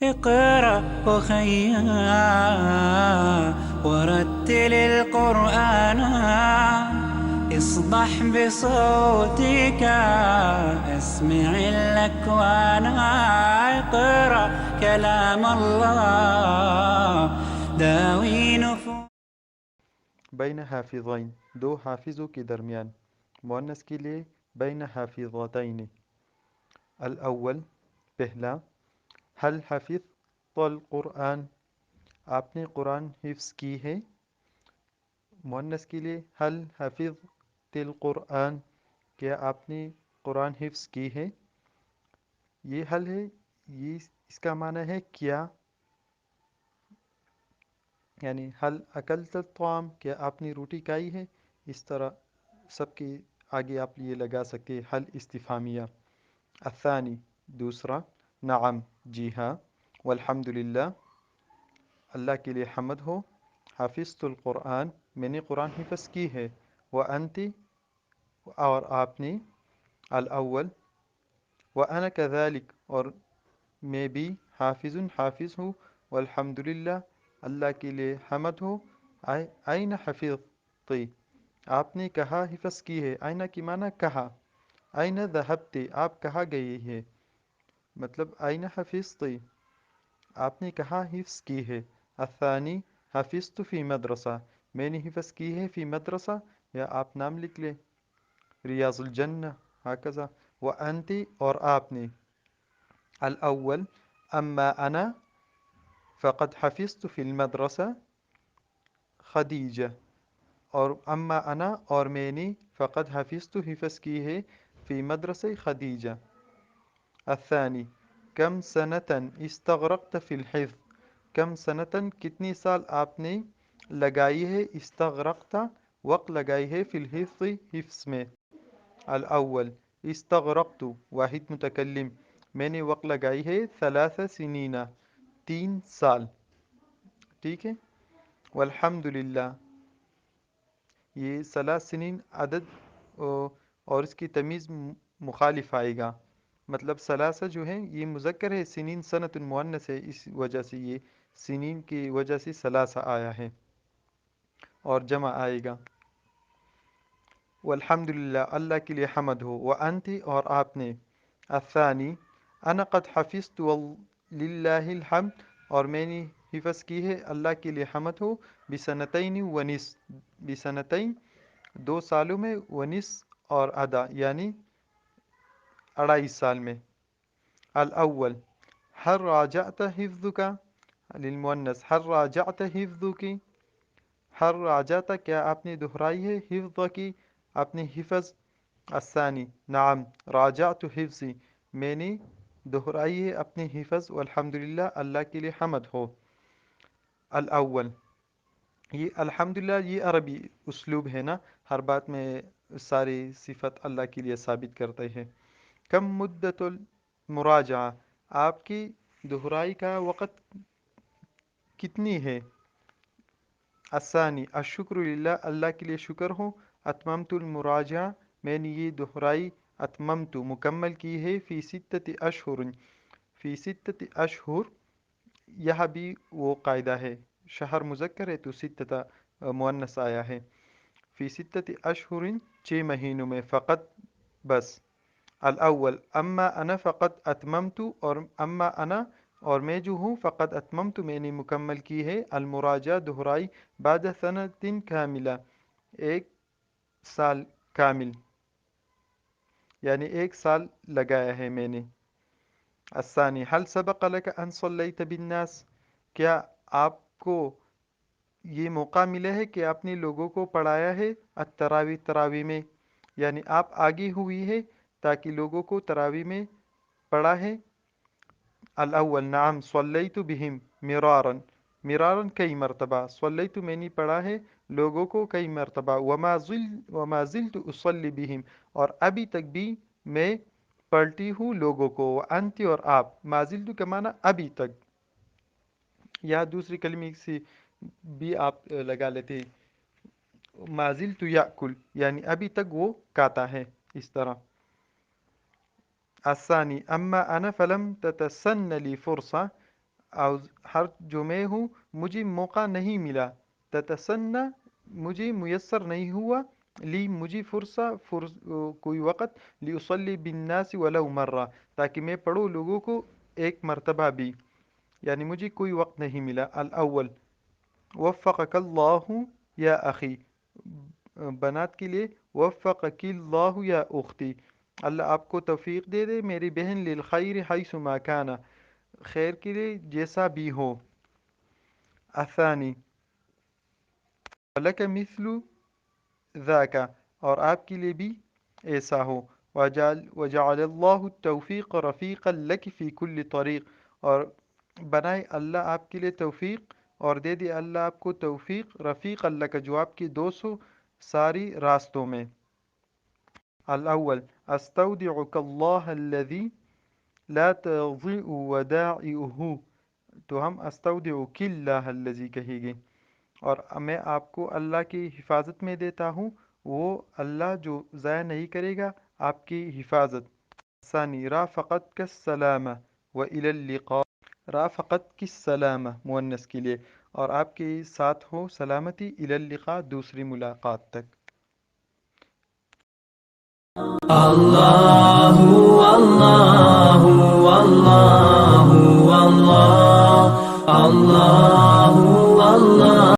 اقرأ أخيا ورتل القرآن اصدح بصوتك اسمع الأكوان اقرأ كلام الله داوي نفوس. بین حافظین، دو حافظوں کے درمیان. مؤنث کے لیے بین حافظتین. الاول، پہلا. هل حفظت القرآن، آپ نے قرآن حفظ کی ہے. مؤنث کے لیے هل حفظت القرآن، کیا آپ نے قرآن حفظ کی ہے. یہ حل ہے، یہ اس کا معنی ہے کیا، یعنی حل اکلت الطعام، کیا آپ نے روٹی کھائی ہے. اس طرح سب کے آگے آپ یہ لگا سکتے حل استفہامیہ. الثانی، دوسرا. نعم، جی ہاں. والحمد للہ، اللہ کے لیے حمد ہو. حفظت القرآن، میں نے قرآن حفظ کی ہے. وانت، اور آپ نے. الاول، وانا كذلك، اور میں بھی. حافظ، حافظ ہوں. والحمد للہ، اللہ کے لیے حمد ہو. این حفظتی، آپ نے کہاں حفظ کی ہے. آئینہ کی معنی کہاں. این ذہبتی، آپ کہاں گئی ہے. مطلب این حفظتی، آپ نے کہاں حفظ کی ہے. الثانی، حفظت فی مدرسہ، میں نے حفظ کی ہے فی مدرسہ، یا آپ نام لکھ لیں ریاض الجنہ ہکذا. وانت، اور آپ نے. الاول، اما انا فقد حفظت فی المدرسہ خدیجہ، اور اما انا، اور میں نے. فقد حفظت، حفظ کی ہے. فی مدرسہ خدیجہ. الثانی، کم سنتاً استغرقت فی الحفظ، کم سنتاً کتنی سال آپ نے لگائی ہے. استغرقت، وقت لگائی ہے. فی الحفظ، حفظ میں. الاول، استغرقت، واحد متکلم، میں نے وقت لگائی ہے. 3 سنین، 3 سال. ٹھیک ہے. والحمد للہ، یہ 3 سنین عدد اور اس کی تمیز مخالف آئے گا. مطلب ثلاثہ جو ہے یہ مذکر ہے، سنین سنت المؤنث ہے، اس وجہ سے یہ سنین کی وجہ سے ثلاثہ آیا ہے اور جمع آئے گا. والحمد للہ، اللہ کے لیے حمد ہو. وانت، اور آپ نے. الثانی، انا قد حفظت للہ الحمد، اور میں نے حفظ کی ہے، اللہ کے لیے حمد ہو. بسنتین ونصف، بسنتین 2 سالوں میں. ونصف، اور ادا، یعنی 2.5 سال میں. الاول، هل راجعت حفظك للمؤنث، هل راجعت حفظك، ہر راجعت، کیا آپ نے دہرائی ہے. حفظ کی، اپنے حفظ. الثانی، نعم راجعت حفظی، میں نے دہرائی ہے اپنے حفظ. والحمدللہ، اللہ کے لیے حمد ہو. الاول، یہ الحمدللہ یہ عربی اسلوب ہے نا، ہر بات میں ساری صفت اللہ کے لیے ثابت کرتے ہیں. کم مدت المراجعہ، آپ کی دہرائی کا وقت کتنی ہے. الثانی، الشکر للہ، اللہ کے لیے شکر ہو. اتممت المراجعہ، میں نے یہ دہرائی. اتممت، مکمل کی ہے. فی 6 اشہر، فی 6 اشہر، یہاں بھی وہ قاعدہ ہے، شہر مذکر ہے تو 6 مؤنث آیا ہے. فی 6 اشہر، 6 مہینوں میں. فقط، بس. الاول، اما انا فقط اتممت، اور اما انا، اور میں جو ہوں. فقط اتممت، میں نے مکمل کی ہے. المراجعہ، دہرائی. بعد سنۃ کاملہ، 1 سال کامل، یعنی 1 سال لگایا ہے میں نے. الثانی، هل سبق لك ان صلیت بالناس، کیا آپ کو یہ موقع ملا ہے کہ آپ نے لوگوں کو پڑھایا ہے. التراوی، تراوی میں، یعنی آپ آگے ہوئی ہے تاکہ لوگوں کو تراوی میں پڑھا ہے. الاول، نعم صلیت بہم مرارا، مرارا کئی مرتبہ. صلیت، میں نے پڑھا ہے لوگوں کو کئی مرتبہ. وما زلت اصلی بہم، اور ابھی تک بھی میں پڑھتی ہوں لوگوں کو. وانت، اور آپ. ما زلت کا معنی ابھی تک، یا دوسری کلمے سے بھی آپ لگا لیتے. ما زلت یاکل، یعنی ابھی تک وہ کھاتا ہے، اس طرح. الثانی، اما انا فلم تتسن لی فرصہ، ہر جو میں ہوں مجھے موقع نہیں ملا، تتسنہ مجھے میسر نہیں ہوا، لی مجھے کوئی وقت، لیصلی بالناس ولو مرہ تاکہ میں پڑھوں لوگوں کو ایک مرتبہ بھی، یعنی مجھے کوئی وقت نہیں ملا۔ الاول وفقک اللہ یا اخی، بنات کے لیے وفقک اللہ یا اختی، اللہ آپ کو توفیق دے دے میری بہن، للخیر حیث ما کان، خیر کے لیے جیسا بھی ہو۔ الثانی ولک مثل ذاک، اور آپ کے لیے بھی ایسا ہو۔ وجعل اللہ التوفیق رفیقا لک فی کل طریق، اور بنائے اللہ آپ کے لیے توفیق اور دے دے اللہ آپ کو توفیق، رفیق اللہ کا جو آپ کی دوست ہو ساری راستوں میں۔ الاول استودعک اللہ الذی لا تضیع ودائعہ، تو ہم استودعک اللہ الذی کہے گے، اور میں آپ کو اللہ کی حفاظت میں دیتا ہوں، وہ اللہ جو ضائع نہیں کرے گا آپ کی حفاظت۔ ثانی رافقت کا السلامہ وإلی اللقاء، رافقت کی السلامہ مؤنث کے لیے، اور آپ کے ساتھ ہو سلامتی، الی اللقاء دوسری ملاقات تک۔ اللہ اللہ اللہ اللہ اللہ